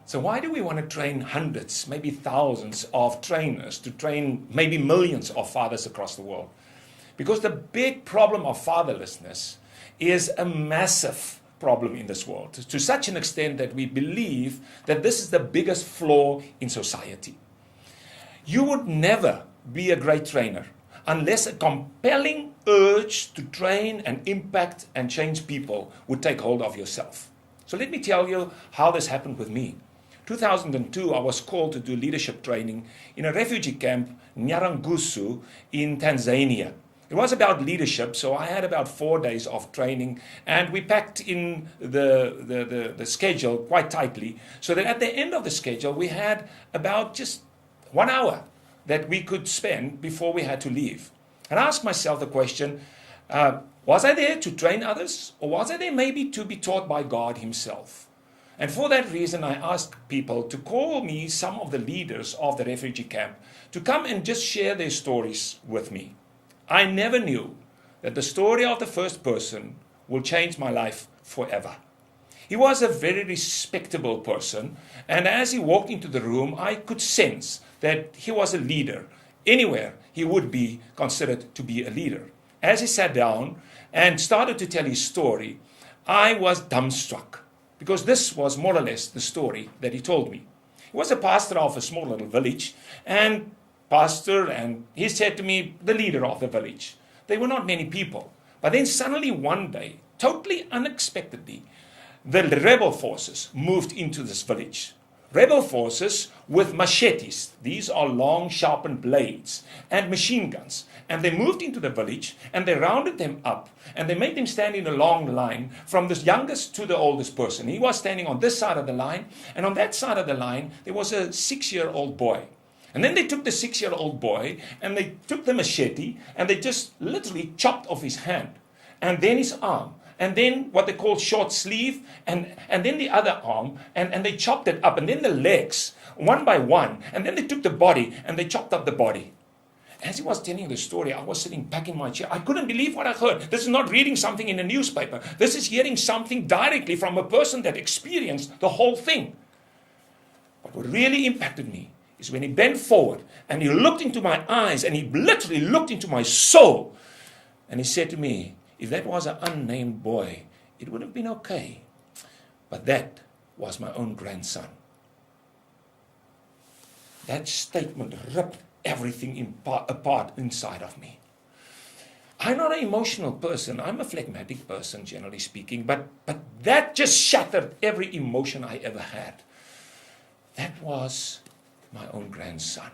So why do we want to train hundreds, maybe thousands of trainers to train maybe millions of fathers across the world? Because the big problem of fatherlessness is a massive problem in this world, to such an extent that we believe that this is the biggest flaw in society. You would never be a great trainer unless a compelling urge to train and impact and change people would take hold of yourself. So let me tell you how this happened with me. 2002, I was called to do leadership training in a refugee camp, Nyarangusu, in Tanzania. It was about leadership, so I had about 4 days of training, and we packed in the schedule quite tightly, so that at the end of the schedule, we had about just 1 hour that we could spend before we had to leave. And I asked myself the question, was I there to train others, or was I there maybe to be taught by God himself? And for that reason, I asked people to call me some of the leaders of the refugee camp to come and just share their stories with me. I never knew that the story of the first person will change my life forever. He was a very respectable person, and as he walked into the room, I could sense that he was a leader. Anywhere, he would be considered to be a leader. As he sat down and started to tell his story, I was dumbstruck, because this was more or less the story that he told me. He was a pastor of a small little village, and he said to me, the leader of the village. There were not many people. But then suddenly one day, totally unexpectedly, the rebel forces moved into this village. Rebel forces with machetes. These are long, sharpened blades and machine guns. And they moved into the village and they rounded them up and they made them stand in a long line from the youngest to the oldest person. He was standing on this side of the line, and on that side of the line there was a 6-year-old boy. And then they took the 6-year-old boy and they took the machete and they just literally chopped off his hand and then his arm. And then what they call short sleeve, and then the other arm, and they chopped it up, and then the legs, one by one, and then they took the body, and they chopped up the body. As he was telling the story, I was sitting back in my chair. I couldn't believe what I heard. This is not reading something in a newspaper. This is hearing something directly from a person that experienced the whole thing. But what really impacted me is when he bent forward, and he looked into my eyes, and he literally looked into my soul, and he said to me, if that was an unnamed boy, it would have been okay. But that was my own grandson. That statement ripped everything apart inside of me. I'm not an emotional person. I'm a phlegmatic person, generally speaking. But that just shattered every emotion I ever had. That was my own grandson.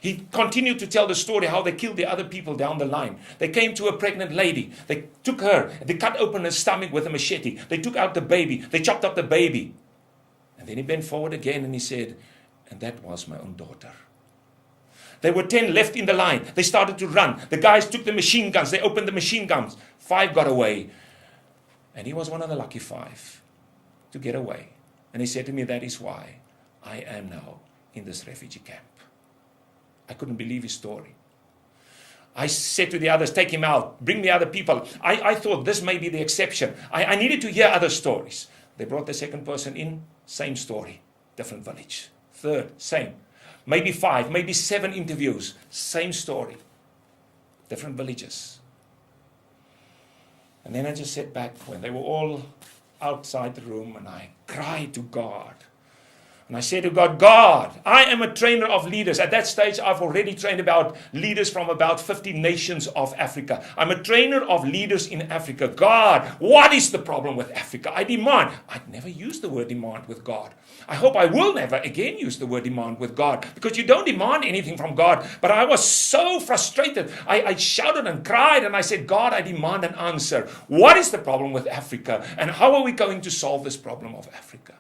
He continued to tell the story how they killed the other people down the line. They came to a pregnant lady. They took her. They cut open her stomach with a machete. They took out the baby. They chopped up the baby. And then he bent forward again and he said, and that was my own daughter. There were 10 left in the line. They started to run. The guys took the machine guns. They opened the machine guns. 5 got away. And he was one of the lucky 5 to get away. And he said to me, that is why I am now in this refugee camp. I couldn't believe his story. I said to the others, take him out, bring the other people. I thought this may be the exception. I needed to hear other stories. They brought the second person in, same story, different village. Third, same. Maybe 5, maybe 7 interviews, same story, different villages. And then I just sat back when they were all outside the room and I cried to God. And I said to God, God, I am a trainer of leaders. At that stage, I've already trained about leaders from about 50 nations of Africa. I'm a trainer of leaders in Africa. God, what is the problem with Africa? I demand. I'd never used the word demand with God. I hope I will never again use the word demand with God, because you don't demand anything from God. But I was so frustrated. I shouted and cried and I said, God, I demand an answer. What is the problem with Africa? And how are we going to solve this problem of Africa?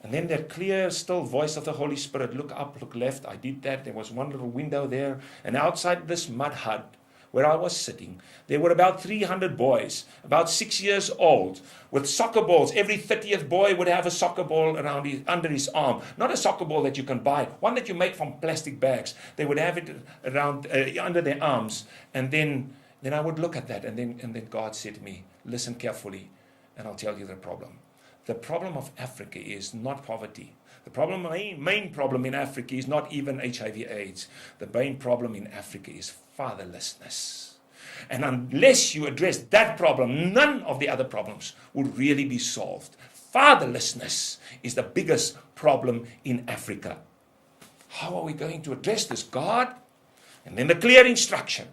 And then that clear, still voice of the Holy Spirit, look up, look left. I did that. There was one little window there. And outside this mud hut where I was sitting, there were about 300 boys, about 6 years old, with soccer balls. Every 30th boy would have a soccer ball under his arm. Not a soccer ball that you can buy, one that you make from plastic bags. They would have it around under their arms. And then I would look at that. And then God said to me, listen carefully, and I'll tell you the problem. the problem of Africa is not poverty. The main problem in Africa is not even HIV/AIDS. The main problem in Africa is fatherlessness. And unless you address that problem, none of the other problems will really be solved. Fatherlessness is the biggest problem in Africa. How are we going to address this, God? And then the clear instruction.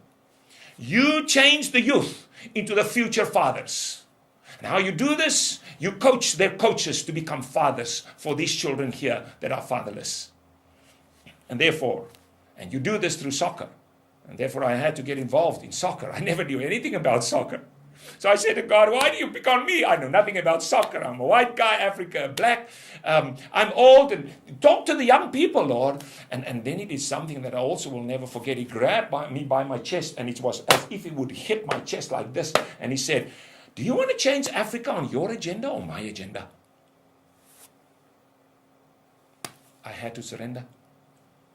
You change the youth into the future fathers. And how you do this, you coach their coaches to become fathers for these children here that are fatherless. And you do this through soccer. And therefore I had to get involved in soccer. I never knew anything about soccer. So I said to God, why do you pick on me? I know nothing about soccer. I'm a white guy, Africa, black. I'm old. And talk to the young people, Lord. And then he did something that I also will never forget. He grabbed me by my chest, and it was as if he would hit my chest like this. And he said, do you want to change Africa on your agenda or my agenda? I had to surrender.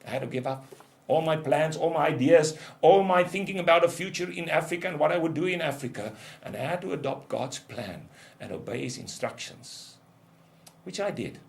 I had to give up. All my plans, all my ideas, all my thinking about a future in Africa and what I would do in Africa. And I had to adopt God's plan and obey his instructions, which I did.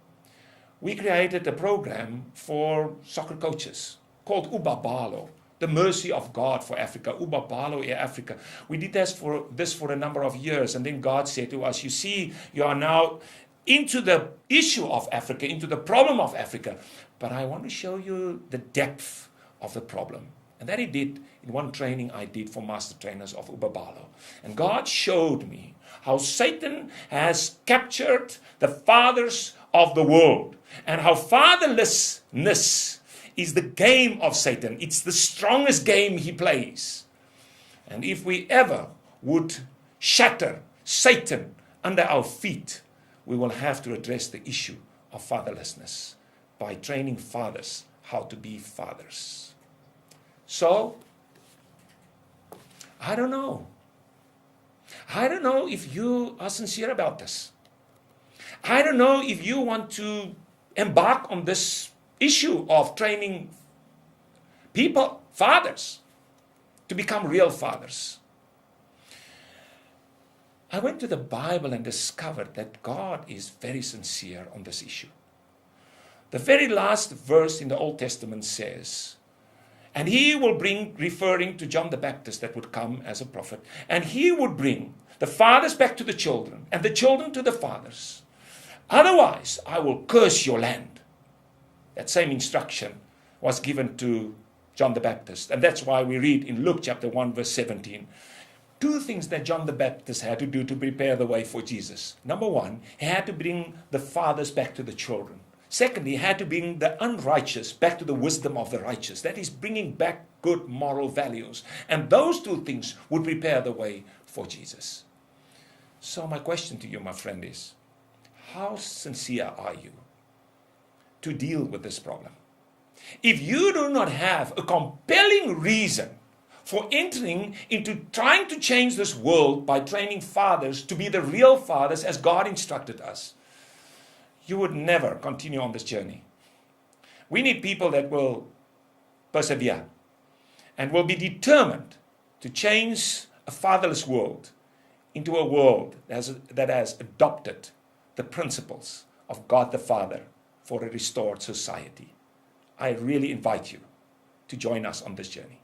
We created a program for soccer coaches called Ubabalo, the mercy of God for Africa, Ubabalo Africa. We did this for a number of years. And then God said to us, you see, you are now into the issue of Africa, into the problem of Africa. But I want to show you the depth of the problem. And that he did in one training I did for master trainers of Ubabalo. And God showed me how Satan has captured the fathers of the world, and how fatherlessness is the game of Satan. It's the strongest game he plays. And if we ever would shatter Satan under our feet, we will have to address the issue of fatherlessness by training fathers how to be fathers. So, I don't know. I don't know if you are sincere about this. I don't know if you want to embark on this issue of training people, fathers, to become real fathers. I went to the Bible and discovered that God is very sincere on this issue. The very last verse in the Old Testament says, and he will bring, referring to John the Baptist that would come as a prophet, and he would bring the fathers back to the children, and the children to the fathers. Otherwise, I will curse your land. That same instruction was given to John the Baptist. And that's why we read in Luke chapter 1, verse 17, two things that John the Baptist had to do to prepare the way for Jesus. Number one, he had to bring the fathers back to the children. Secondly, he had to bring the unrighteous back to the wisdom of the righteous. That is, bringing back good moral values. And those two things would prepare the way for Jesus. So my question to you, my friend, is, how sincere are you to deal with this problem? If you do not have a compelling reason for entering into trying to change this world by training fathers to be the real fathers as God instructed us, you would never continue on this journey. We need people that will persevere and will be determined to change a fatherless world into a world that has adopted the principles of God the Father for a restored society. I really invite you to join us on this journey.